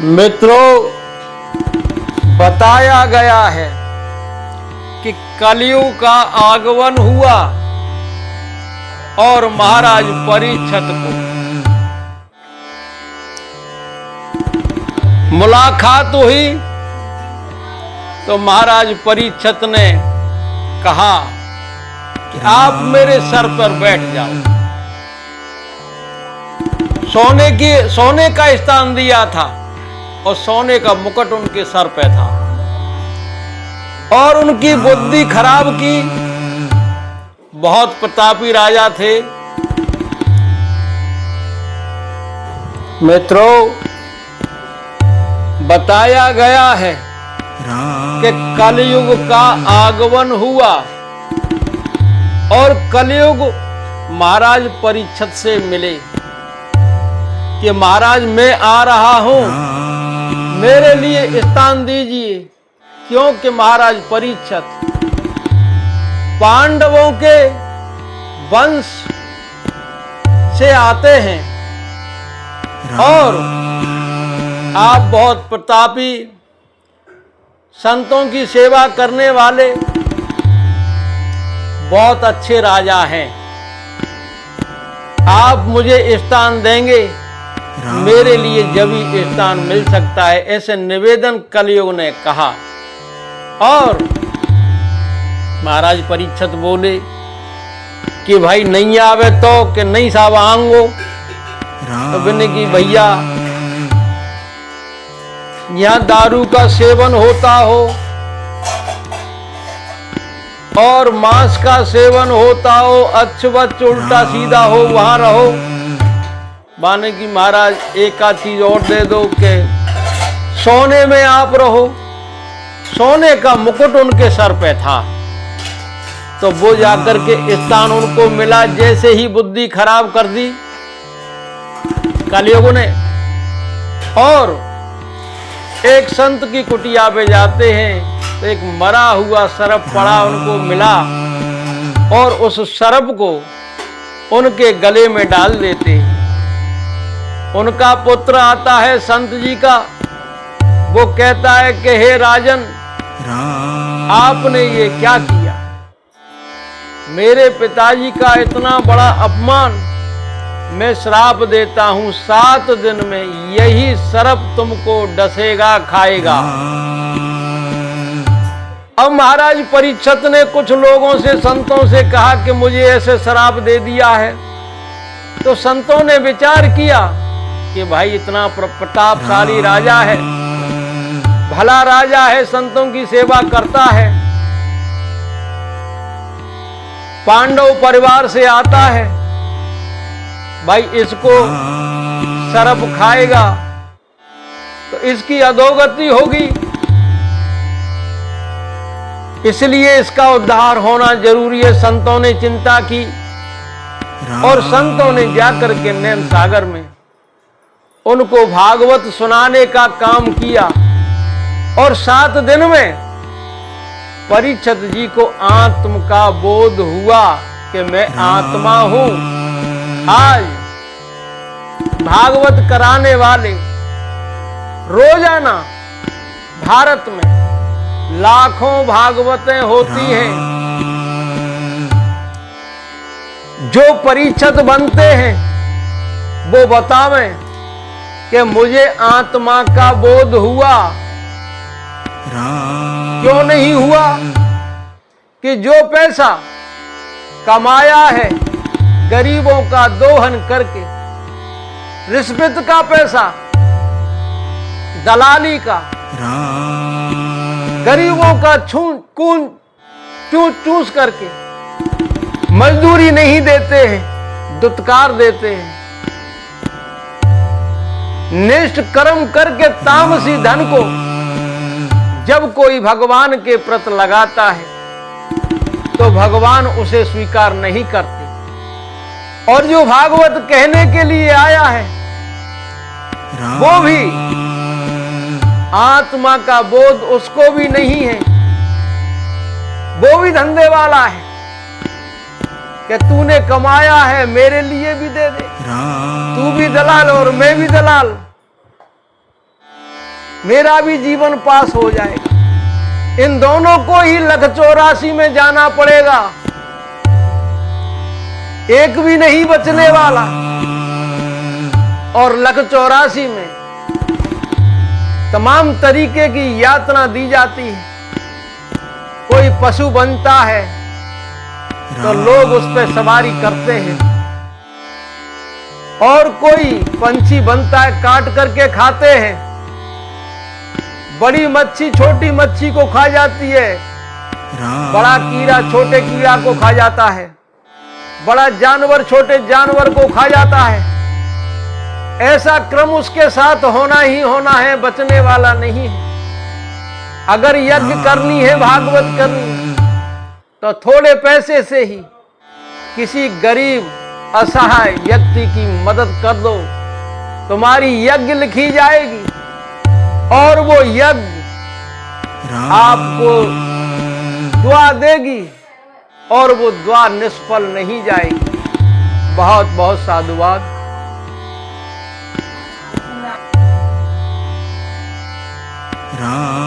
मित्रों, बताया गया है कि कलयुग का आगमन हुआ और महाराज परीक्षित को मुलाकात हुई तो महाराज परीक्षित ने कहा कि आप मेरे सर पर बैठ जाओ। सोने का स्थान दिया था और सोने का मुकुट उनके सर पे था और उनकी बुद्धि खराब की। बहुत प्रतापी राजा थे। मित्रों, बताया गया है कि कलयुग का आगमन हुआ और कलयुग महाराज परीक्षित से मिले कि महाराज मैं आ रहा हूं, मेरे लिए स्थान दीजिए। क्योंकि महाराज परीक्षित पांडवों के वंश से आते हैं और आप बहुत प्रतापी संतों की सेवा करने वाले बहुत अच्छे राजा हैं। आप मुझे स्थान देंगे, मेरे लिए जब ही स्थान मिल सकता है, ऐसे निवेदन कलयुग ने कहा। और महाराज परीक्षित बोले कि भाई नहीं आवे तो कि नहीं साहब आऊंगो। तो बोले कि भैया यहाँ दारू का सेवन होता हो और मांस का सेवन होता हो, अच्छ उल्टा सीधा हो, वहां रहो। माने कि महाराज एक आध चीज और दे दो कि सोने में आप रहो। सोने का मुकुट उनके सर पे था तो वो जाकर के स्थान उनको मिला। जैसे ही बुद्धि खराब कर दी कलयुग ने और एक संत की कुटिया पे जाते हैं तो एक मरा हुआ सर्प पड़ा उनको मिला और उस सर्प को उनके गले में डाल देते। उनका पुत्र आता है संत जी का, वो कहता है कि हे राजन, आपने ये क्या किया? मेरे पिताजी का इतना बड़ा अपमान। मैं श्राप देता हूं, 7 दिन में यही सर्प तुमको डसेगा, खाएगा। अब महाराज परीक्षित ने कुछ लोगों से, संतों से कहा कि मुझे ऐसे श्राप दे दिया है। तो संतों ने विचार किया कि भाई इतना प्रतापशाली राजा है, भला राजा है, संतों की सेवा करता है, पांडव परिवार से आता है, भाई इसको सर्प खाएगा तो इसकी अधोगति होगी, इसलिए इसका उद्धार होना जरूरी है। संतों ने चिंता की और संतों ने जाकर के नैन सागर में उनको भागवत सुनाने का काम किया और 7 दिन में परीक्षित जी को आत्म का बोध हुआ कि मैं आत्मा हूं। आज भागवत कराने वाले रोजाना भारत में लाखों भागवतें होती हैं। जो परीक्षित बनते हैं वो बतावें कि मुझे आत्मा का बोध हुआ। क्यों नहीं हुआ? कि जो पैसा कमाया है गरीबों का दोहन करके, रिश्वत का पैसा, दलाली का, गरीबों का चूस करके मजदूरी नहीं देते हैं, दुत्कार देते हैं। निष्ठ कर्म करके तामसी धन को जब कोई भगवान के प्रति लगाता है तो भगवान उसे स्वीकार नहीं करते। और जो भागवत कहने के लिए आया है वो भी आत्मा का बोध उसको भी नहीं है, वो भी धंधे वाला है कि तूने कमाया है मेरे लिए भी दे दे, तू भी दलाल और मैं भी दलाल। मेरा भी जीवन पास हो जाएगा। इन दोनों को ही लख 84 में जाना पड़ेगा, एक भी नहीं बचने वाला। और लख 84 में तमाम तरीके की यातना दी जाती है। कोई पशु बनता है तो लोग उस पर सवारी करते हैं, और कोई पंछी बनता है काट करके खाते हैं। बड़ी मच्छी छोटी मच्छी को खा जाती है, बड़ा कीड़ा छोटे कीड़ा को खा जाता है, बड़ा जानवर छोटे जानवर को खा जाता है। ऐसा क्रम उसके साथ होना ही होना है, बचने वाला नहीं है। अगर यज्ञ करनी है, भागवत करनी, तो थोड़े पैसे से ही किसी गरीब असहाय व्यक्ति की मदद कर दो, तुम्हारी यज्ञ लिखी जाएगी और वो यज्ञ आपको दुआ देगी और वो दुआ निष्फल नहीं जाएगी। बहुत बहुत साधुवाद। राम।